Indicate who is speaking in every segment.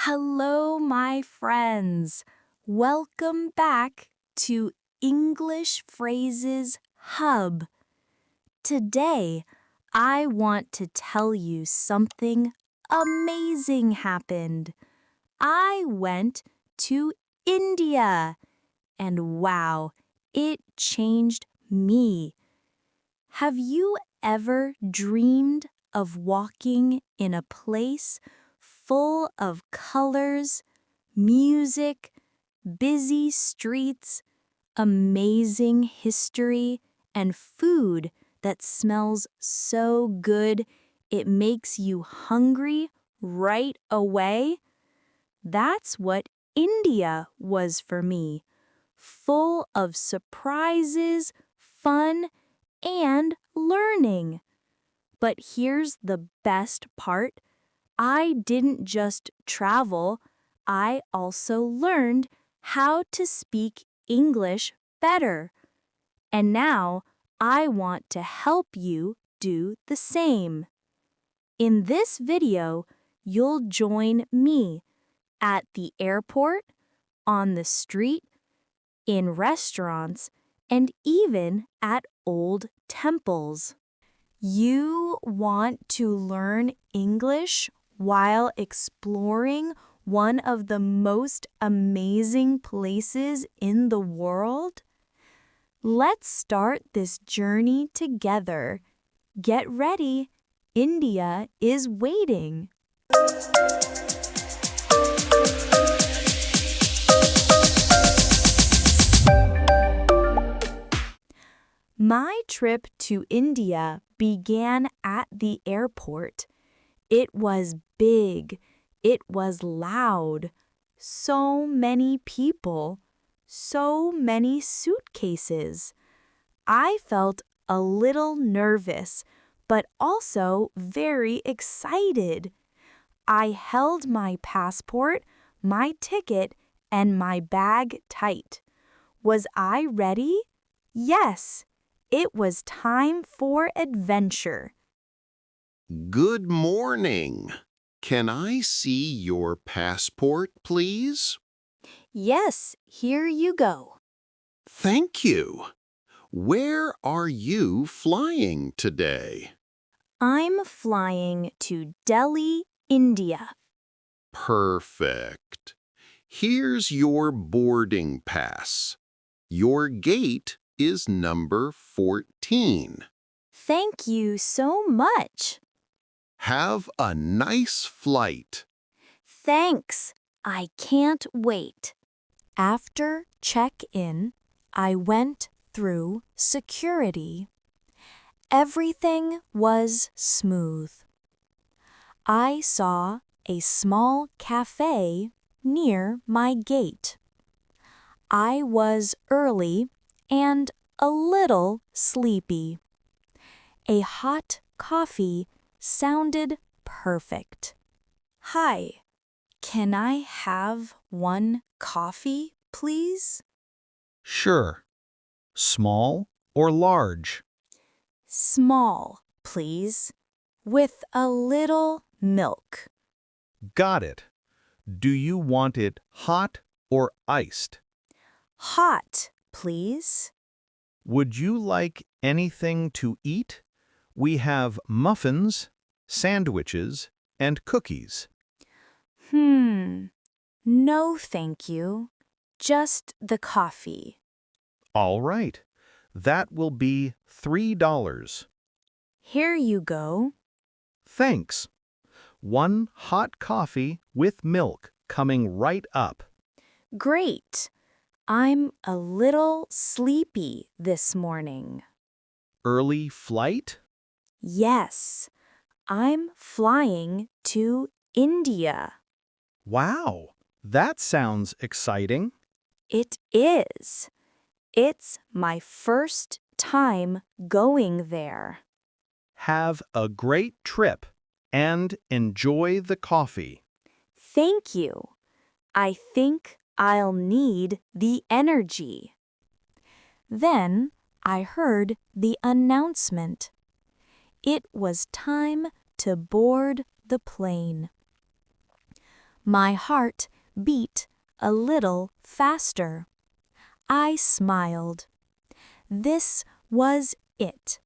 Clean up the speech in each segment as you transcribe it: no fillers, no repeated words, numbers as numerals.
Speaker 1: Hello, my friends. Welcome back to English Phrases Hub. Today, I want to tell you something amazing happened. I went to India, and wow, it changed me. Have you ever dreamed of walking in a place full of colors, music, busy streets, amazing history, and food that smells so good it makes you hungry right away? That's what India was for me, full of surprises, fun, and learning. But here's the best part. I didn't just travel, I also learned how to speak English better. And now I want to help you do the same. In this video, you'll join me at the airport, on the street, in restaurants, and even at old temples. You want to learn English while exploring one of the most amazing places in the world? Let's start this journey together. Get ready. India is waiting. My trip to India began at the airport. It was big. It was loud. So many people. So many suitcases. I felt a little nervous, but also very excited. I held my passport, my ticket, and my bag tight. Was I ready? Yes. It was time for adventure.
Speaker 2: Good morning. Can I see your passport, please?
Speaker 1: Yes, here you go.
Speaker 2: Thank you. Where are you flying today?
Speaker 1: I'm flying to Delhi, India.
Speaker 2: Perfect. Here's your boarding pass. Your gate is number 14.
Speaker 1: Thank you so much.
Speaker 2: Have a nice flight.
Speaker 1: Thanks. I can't wait. After check-in, I went through security. Everything was smooth. I saw a small cafe near my gate. I was early and a little sleepy. A hot coffee sounded perfect. Hi, can I have one coffee, please?
Speaker 3: Sure. Small or large?
Speaker 1: Small, please, with a little milk.
Speaker 3: Got it. Do you want it hot or iced?
Speaker 1: Hot, please.
Speaker 3: Would you like anything to eat? We have muffins, sandwiches, and cookies.
Speaker 1: No thank you. Just the coffee.
Speaker 3: All right. That will be $3.
Speaker 1: Here you go.
Speaker 3: Thanks. One hot coffee with milk coming right up.
Speaker 1: Great. I'm a little sleepy this morning.
Speaker 3: Early flight?
Speaker 1: Yes, I'm flying to India.
Speaker 3: Wow, that sounds exciting.
Speaker 1: It is. It's my first time going there.
Speaker 3: Have a great trip and enjoy the coffee.
Speaker 1: Thank you. I think I'll need the energy. Then I heard the announcement. It was time to board the plane. My heart beat a little faster. I smiled. This was it.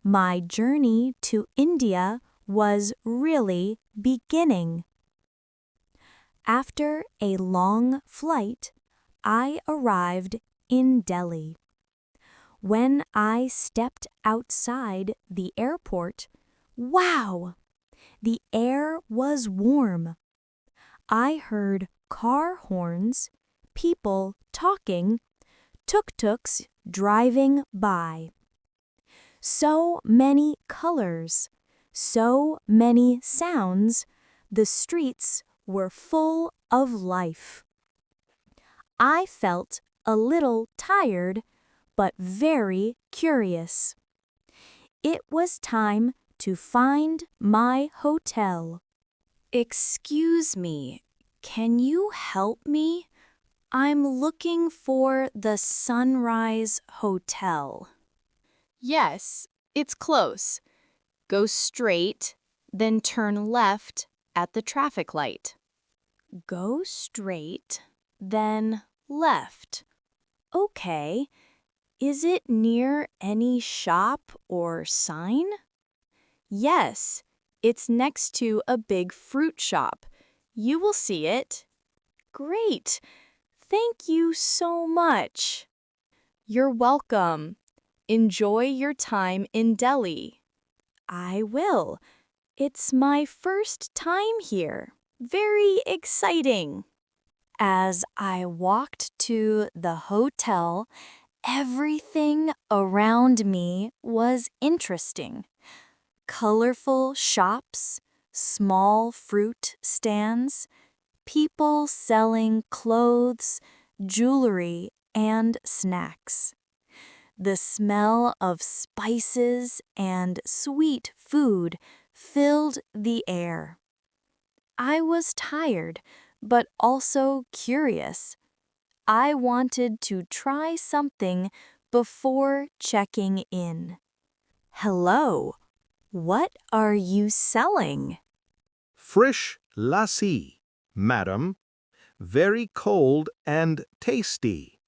Speaker 1: My journey to India was really beginning. After a long flight, I arrived in Delhi. When I stepped outside the airport, wow! The air was warm. I heard car horns, people talking, tuk-tuks driving by. So many colors, so many sounds, the streets were full of life. I felt a little tired, but very curious. It was time to find my hotel. Excuse me, can you help me? I'm looking for the Sunrise Hotel.
Speaker 4: Yes, it's close. Go straight, then turn left at the traffic light.
Speaker 1: Go straight, then left. Okay. Is it near any shop or sign?
Speaker 4: Yes, it's next to a big fruit shop. You will see it.
Speaker 1: Great. Thank you so much.
Speaker 4: You're welcome. Enjoy your time in Delhi.
Speaker 1: I will. It's my first time here. Very exciting. As I walked to the hotel, everything around me was interesting. Colorful shops, small fruit stands, people selling clothes, jewelry, and snacks. The smell of spices and sweet food filled the air. I was tired, but also curious. I wanted to try something before checking in. Hello, what are you selling?
Speaker 3: Frisch lassi, madam. Very cold and tasty.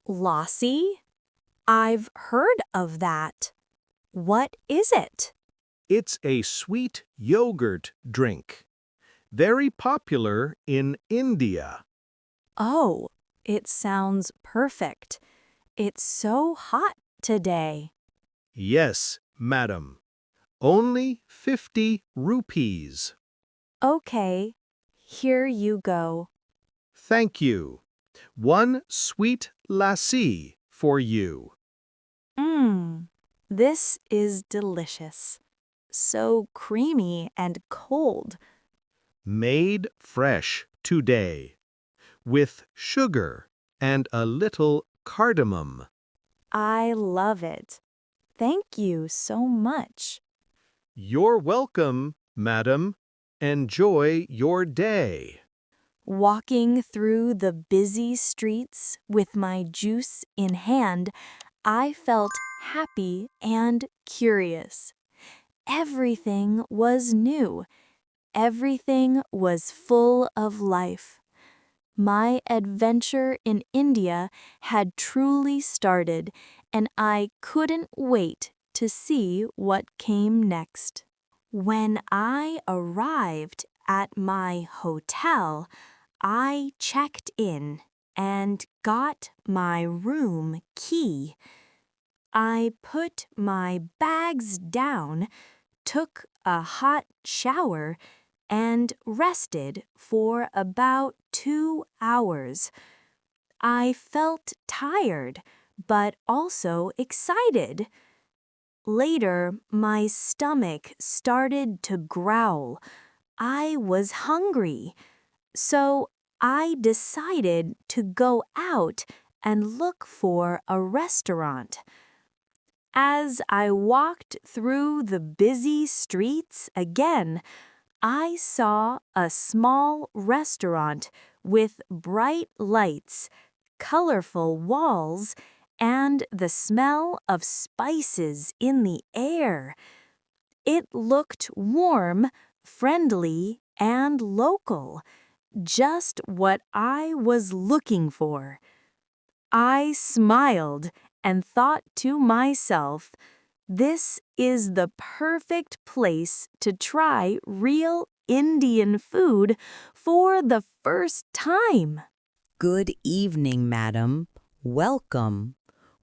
Speaker 1: Lassi? I've heard of that. What is it?
Speaker 3: It's a sweet yogurt drink. Very popular in India.
Speaker 1: Oh, it sounds perfect. It's so hot today.
Speaker 3: Yes, madam. Only 50 rupees.
Speaker 1: Okay, here you go.
Speaker 3: Thank you. One sweet lassi for you.
Speaker 1: This is delicious. So creamy and cold.
Speaker 3: Made fresh today. With sugar and a little cardamom.
Speaker 1: I love it. Thank you so much.
Speaker 3: You're welcome, madam. Enjoy your day.
Speaker 1: Walking through the busy streets with my juice in hand, I felt happy and curious. Everything was new. Everything was full of life. My adventure in India had truly started, and I couldn't wait to see what came next. When I arrived at my hotel, I checked in and got my room key. I put my bags down, took a hot shower, and rested for about 2 hours. I felt tired, but also excited. Later, my stomach started to growl. I was hungry. So I decided to go out and look for a restaurant. As I walked through the busy streets again, I saw a small restaurant with bright lights, colorful walls, and the smell of spices in the air. It looked warm, friendly, and local, Just what I was looking for. I smiled and thought to myself, this is the perfect place to try real Indian food for the first time.
Speaker 5: Good evening, madam. Welcome.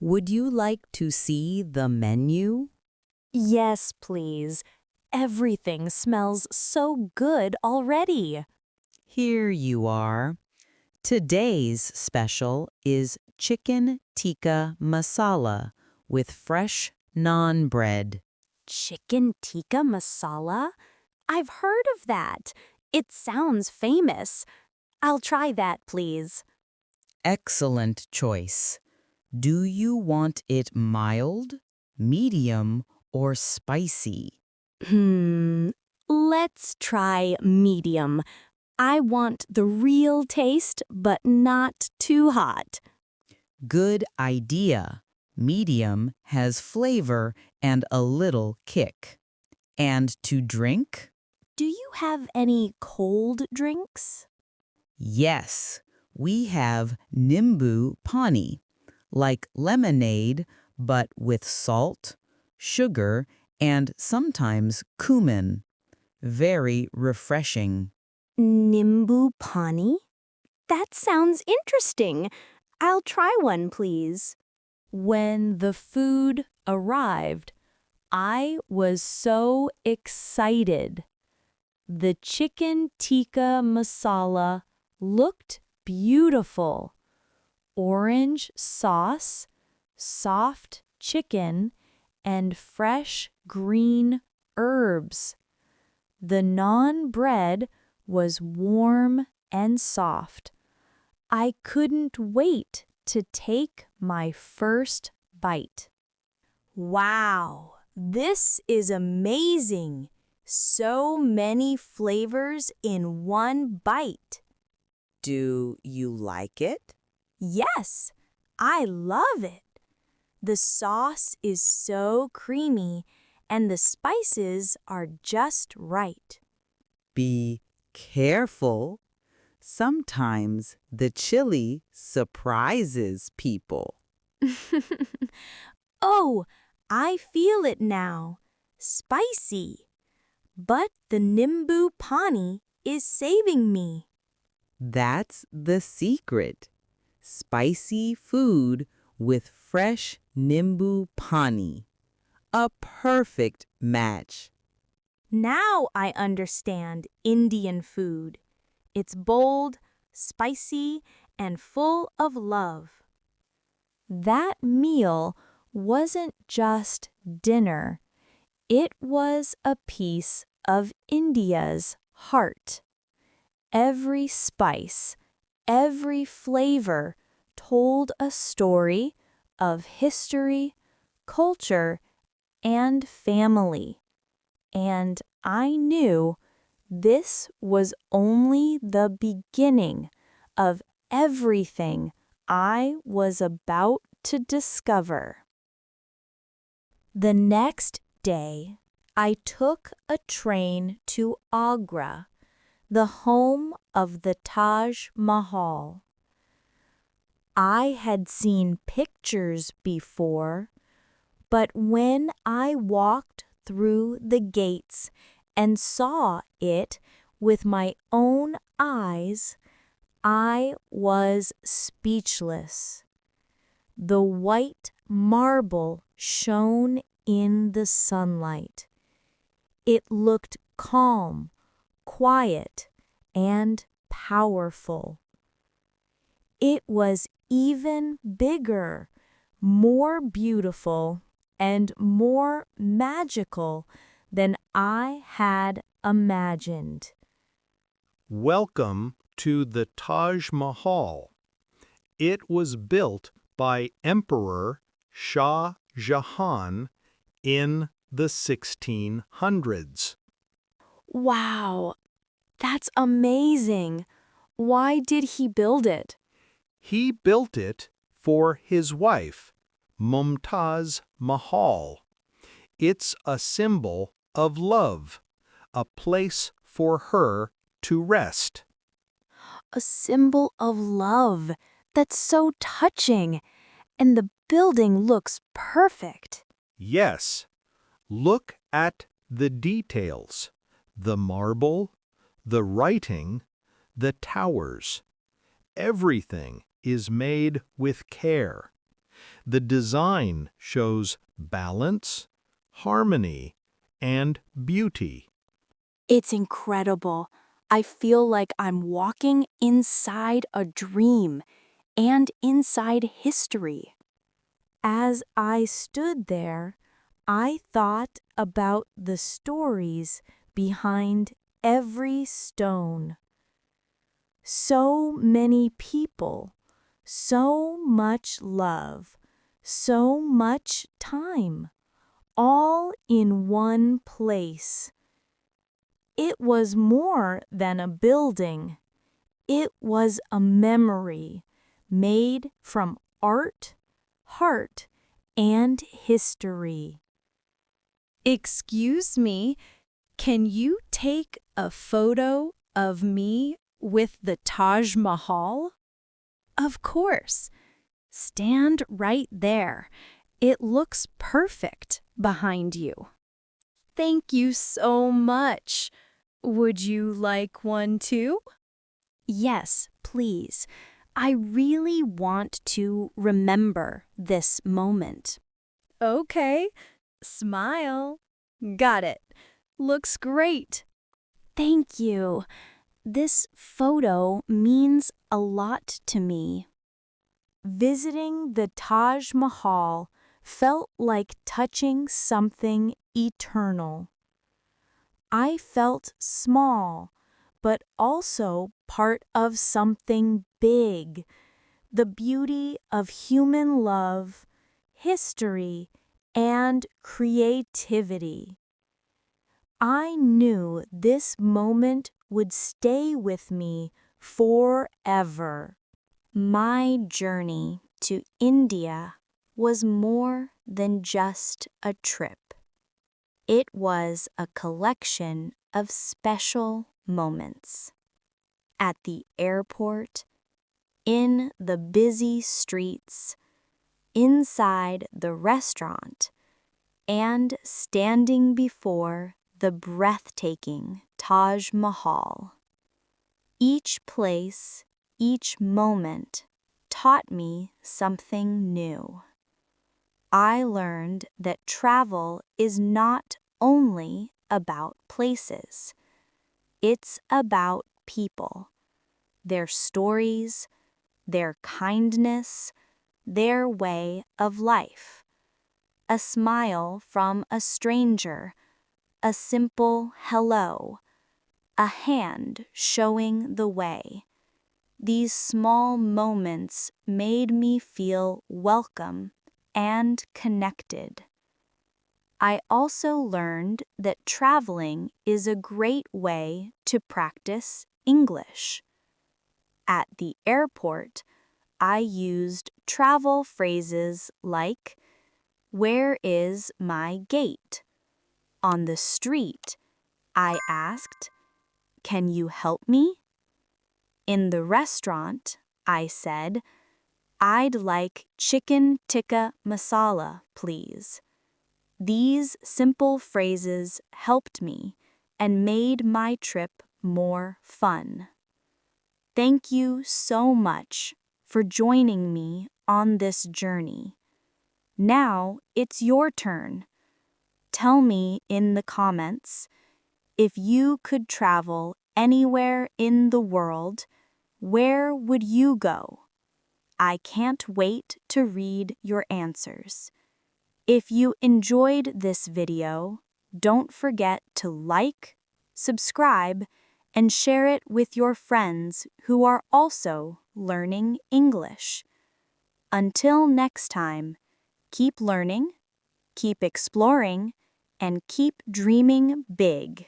Speaker 5: Would you like to see the menu?
Speaker 1: Yes, please. Everything smells so good already.
Speaker 5: Here you are. Today's special is chicken tikka masala with fresh naan bread.
Speaker 1: Chicken tikka masala? I've heard of that. It sounds famous. I'll try that, please.
Speaker 5: Excellent choice. Do you want it mild, medium, or spicy?
Speaker 1: Let's try medium. I want the real taste, but not too hot.
Speaker 5: Good idea. Medium has flavor and a little kick. And to drink?
Speaker 1: Do you have any cold drinks?
Speaker 5: Yes, we have nimbu pani, like lemonade, but with salt, sugar, and sometimes cumin. Very refreshing.
Speaker 1: Nimbu pani? That sounds interesting. I'll try one, please. When the food arrived, I was so excited. The chicken tikka masala looked beautiful. Orange sauce, soft chicken, and fresh green herbs. The naan bread was warm and soft. I couldn't wait to take my first bite. Wow, this is amazing! So many flavors in one bite.
Speaker 5: Do you like it?
Speaker 1: Yes, I love it. The sauce is so creamy and the spices are just right.
Speaker 5: Be careful. Sometimes the chili surprises people.
Speaker 1: Oh, I feel it now. Spicy. But the nimbu pani is saving me.
Speaker 5: That's the secret. Spicy food with fresh nimbu pani. A perfect match.
Speaker 1: Now I understand Indian food. It's bold, spicy, and full of love. That meal wasn't just dinner. It was a piece of India's heart. Every spice, every flavor told a story of history, culture, and family. And I knew this was only the beginning of everything I was about to discover. The next day, I took a train to Agra, the home of the Taj Mahal. I had seen pictures before, but when I walked through the gates and saw it with my own eyes, I was speechless. The white marble shone in the sunlight. It looked calm, quiet, and powerful. It was even bigger, more beautiful, and more magical than I had imagined.
Speaker 3: Welcome to the Taj Mahal. It was built by Emperor Shah Jahan in the 1600s.
Speaker 1: Wow, that's amazing. Why did he build it?
Speaker 3: He built it for his wife, Mumtaz Mahal. It's a symbol of love, a place for her to rest.
Speaker 1: a symbol of love that's so touching, and the building looks perfect.
Speaker 3: Yes. Look at the details. The marble, the writing, the towers. Everything is made with care. The design shows balance, harmony, and beauty.
Speaker 1: It's incredible. I feel like I'm walking inside a dream and inside history. As I stood there, I thought about the stories behind every stone. So many people, so much love, so much time, all in one place. It was more than a building. It was a memory made from art, heart, and history. Excuse me, can you take a photo of me with the Taj Mahal? Of course. Stand right there. It looks perfect behind you. Thank you so much. Would you like one too? Yes, please. I really want to remember this moment. Okay, smile. Got it. Looks great. Thank you. This photo means a lot to me. Visiting the Taj Mahal felt like touching something eternal. I felt small, but also part of something big, the beauty of human love, history, and creativity. I knew this moment would stay with me forever. My journey to India was more than just a trip. It was a collection of special moments. At the airport, in the busy streets, inside the restaurant, and standing before the breathtaking Taj Mahal. Each place, each moment taught me something new. I learned that travel is not only about places. It's about people, their stories, their kindness, their way of life. A smile from a stranger, a simple hello, a hand showing the way. These small moments made me feel welcome and connected. I also learned that traveling is a great way to practice English. At the airport, I used travel phrases like, "Where is my gate?" On the street, I asked, "Can you help me?" In the restaurant, I said, "I'd like chicken tikka masala, please." These simple phrases helped me and made my trip more fun. Thank you so much for joining me on this journey. Now it's your turn. Tell me in the comments, if you could travel anywhere in the world, where would you go? I can't wait to read your answers. If you enjoyed this video, don't forget to like, subscribe, and share it with your friends who are also learning English. Until next time, keep learning, keep exploring, and keep dreaming big.